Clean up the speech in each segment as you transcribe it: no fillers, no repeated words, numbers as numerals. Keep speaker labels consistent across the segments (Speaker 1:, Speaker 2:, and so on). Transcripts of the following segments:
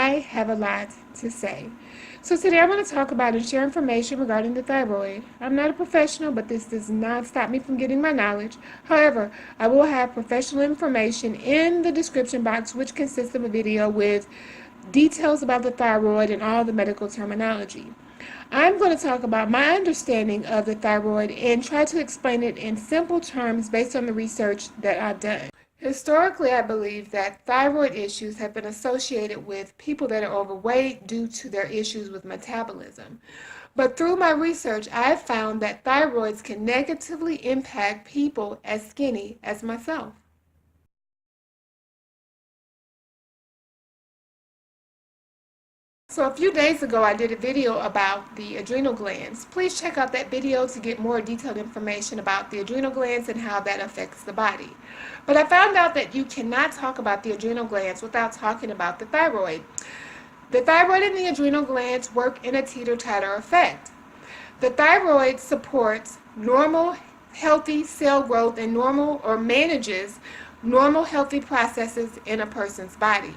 Speaker 1: I have a lot to say. So today I want to talk about and share information regarding the thyroid. I'm not a professional, but this does not stop me from getting my knowledge. However, I will have professional information in the description box, which consists of a video with details about the thyroid and all the medical terminology. I'm going to talk about my understanding of the thyroid and try to explain it in simple terms based on the research that I've done. Historically, I believe that thyroid issues have been associated with people that are overweight due to their issues with metabolism. But through my research, I have found that thyroids can negatively impact people as skinny as myself. So a few days ago, I did a video about the adrenal glands. Please check out that video to get more detailed information about the adrenal glands and how that affects the body. But I found out that you cannot talk about the adrenal glands without talking about the thyroid. The thyroid and the adrenal glands work in a teeter-totter effect. The thyroid supports normal, healthy cell growth and manages normal, healthy processes in a person's body.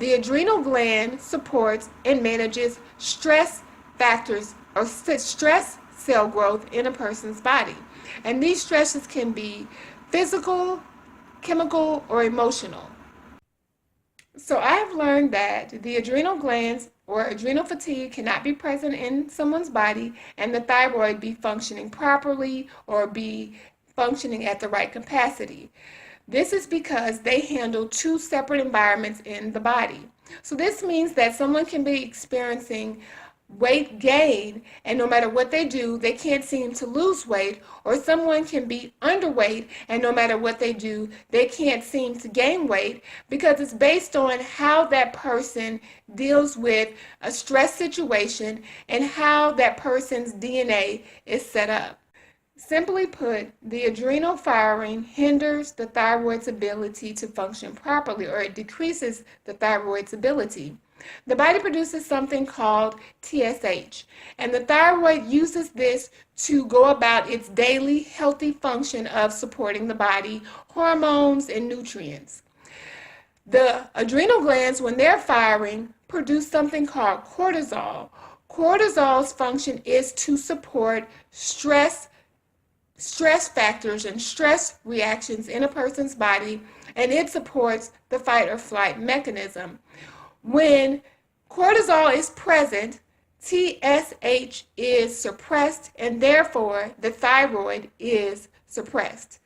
Speaker 1: The adrenal gland supports and manages stress factors or stress cell growth in a person's body. And these stresses can be physical, chemical, or emotional. So I have learned that the adrenal glands or adrenal fatigue cannot be present in someone's body and the thyroid be functioning properly or be functioning at the right capacity. This is because they handle two separate environments in the body. So this means that someone can be experiencing weight gain, and no matter what they do, they can't seem to lose weight, or someone can be underweight, and no matter what they do, they can't seem to gain weight, because it's based on how that person deals with a stress situation and how that person's DNA is set up. Simply put, the adrenal firing hinders the thyroid's ability to function properly, or it decreases the thyroid's ability. The body produces something called TSH, and the thyroid uses this to go about its daily healthy function of supporting the body, hormones, and nutrients. The adrenal glands, when they're firing, produce something called cortisol. Cortisol's function is to support stress factors and stress reactions in a person's body, and it supports the fight or flight mechanism. When cortisol is present, TSH is suppressed, and therefore the thyroid is suppressed.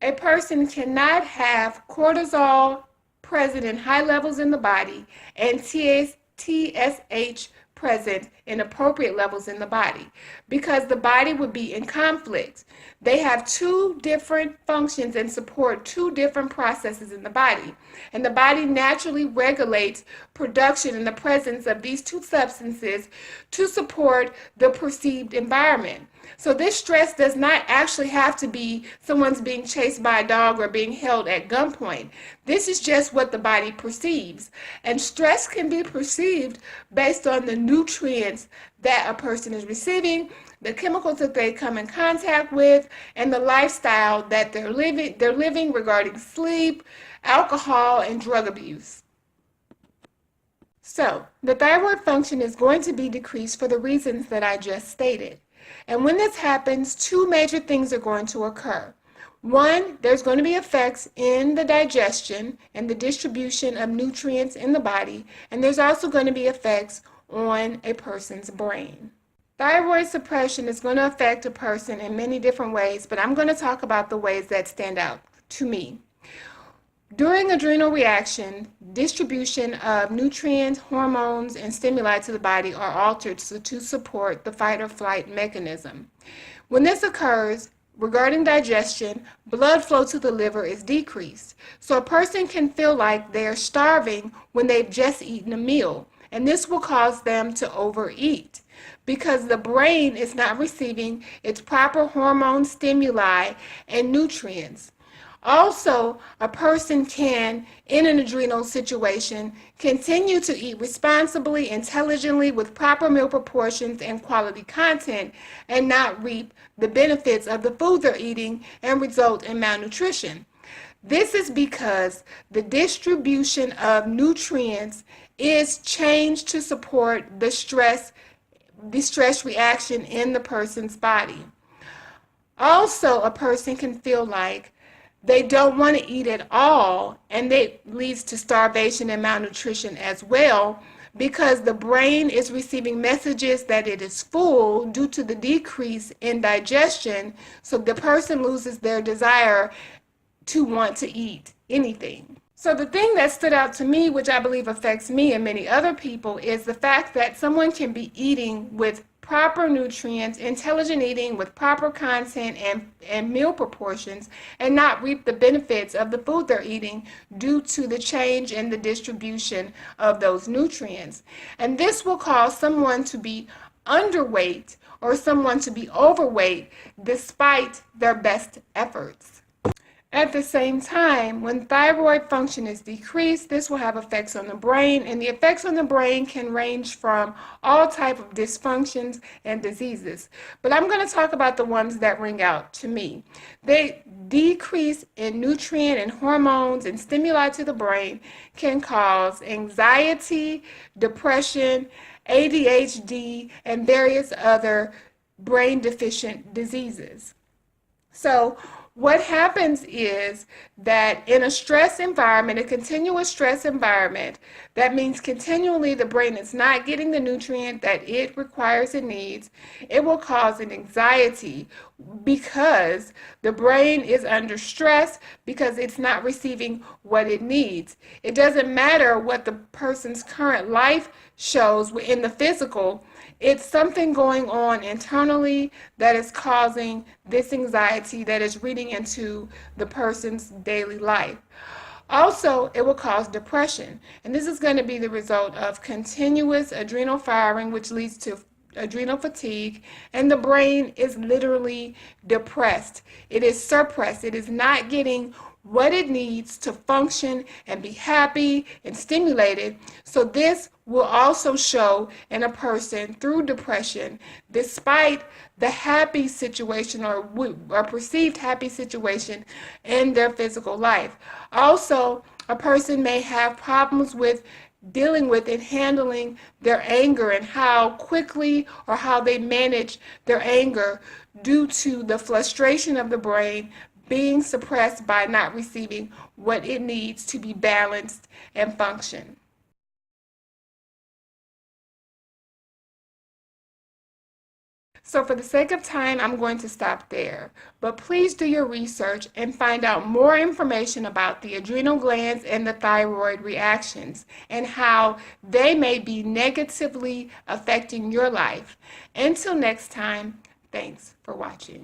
Speaker 1: A person cannot have cortisol present in high levels in the body and TSH present in appropriate levels in the body, because the body would be in conflict. They have two different functions and support two different processes in the body, and the body naturally regulates production in the presence of these two substances to support the perceived environment. So this stress does not actually have to be someone's being chased by a dog or being held at gunpoint. This is just what the body perceives. And stress can be perceived based on the nutrients that a person is receiving, the chemicals that they come in contact with, and the lifestyle that they're living regarding sleep, alcohol, and drug abuse. So, the thyroid function is going to be decreased for the reasons that I just stated. And when this happens, two major things are going to occur. One, there's going to be effects in the digestion and the distribution of nutrients in the body, and there's also going to be effects on a person's brain. Thyroid suppression is going to affect a person in many different ways, but I'm going to talk about the ways that stand out to me. During adrenal reaction, distribution of nutrients, hormones, and stimuli to the body are altered to support the fight or flight mechanism. When this occurs, regarding digestion, blood flow to the liver is decreased. So a person can feel like they're starving when they've just eaten a meal, and this will cause them to overeat because the brain is not receiving its proper hormone stimuli and nutrients. Also, a person can, in an adrenal situation, continue to eat responsibly, intelligently, with proper meal proportions and quality content, and not reap the benefits of the food they're eating and result in malnutrition. This is because the distribution of nutrients is changed to support the stress reaction in the person's body. Also, a person can feel like they don't want to eat at all, and that leads to starvation and malnutrition as well, because the brain is receiving messages that it is full due to the decrease in digestion, so the person loses their desire to want to eat anything. So the thing that stood out to me, which I believe affects me and many other people, is the fact that someone can be eating with proper nutrients, intelligent eating with proper content and meal proportions, and not reap the benefits of the food they're eating due to the change in the distribution of those nutrients. And this will cause someone to be underweight or someone to be overweight despite their best efforts. At the same time, when thyroid function is decreased, this will have effects on the brain, and the effects on the brain can range from all type of dysfunctions and diseases. But I'm going to talk about the ones that ring out to me. They decrease in nutrient and hormones and stimuli to the brain can cause anxiety, depression, ADHD, and various other brain deficient diseases. So what happens is that in a stress environment, a continuous stress environment, that means continually the brain is not getting the nutrient that it requires and needs. It will cause an anxiety because the brain is under stress because it's not receiving what it needs. It doesn't matter what the person's current life shows in the physical. It's something going on internally that is causing this anxiety that is reading into the person's daily life. Also, it will cause depression, and this is going to be the result of continuous adrenal firing, which leads to adrenal fatigue, and the brain is literally depressed. It is suppressed. It is not getting what it needs to function and be happy and stimulated. So this will also show in a person through depression, despite the happy situation or perceived happy situation in their physical life. Also, a person may have problems with dealing with and handling their anger and how quickly or how they manage their anger due to the frustration of the brain being suppressed by not receiving what it needs to be balanced and function. So for the sake of time, I'm going to stop there. But please do your research and find out more information about the adrenal glands and the thyroid reactions and how they may be negatively affecting your life. Until next time, thanks for watching.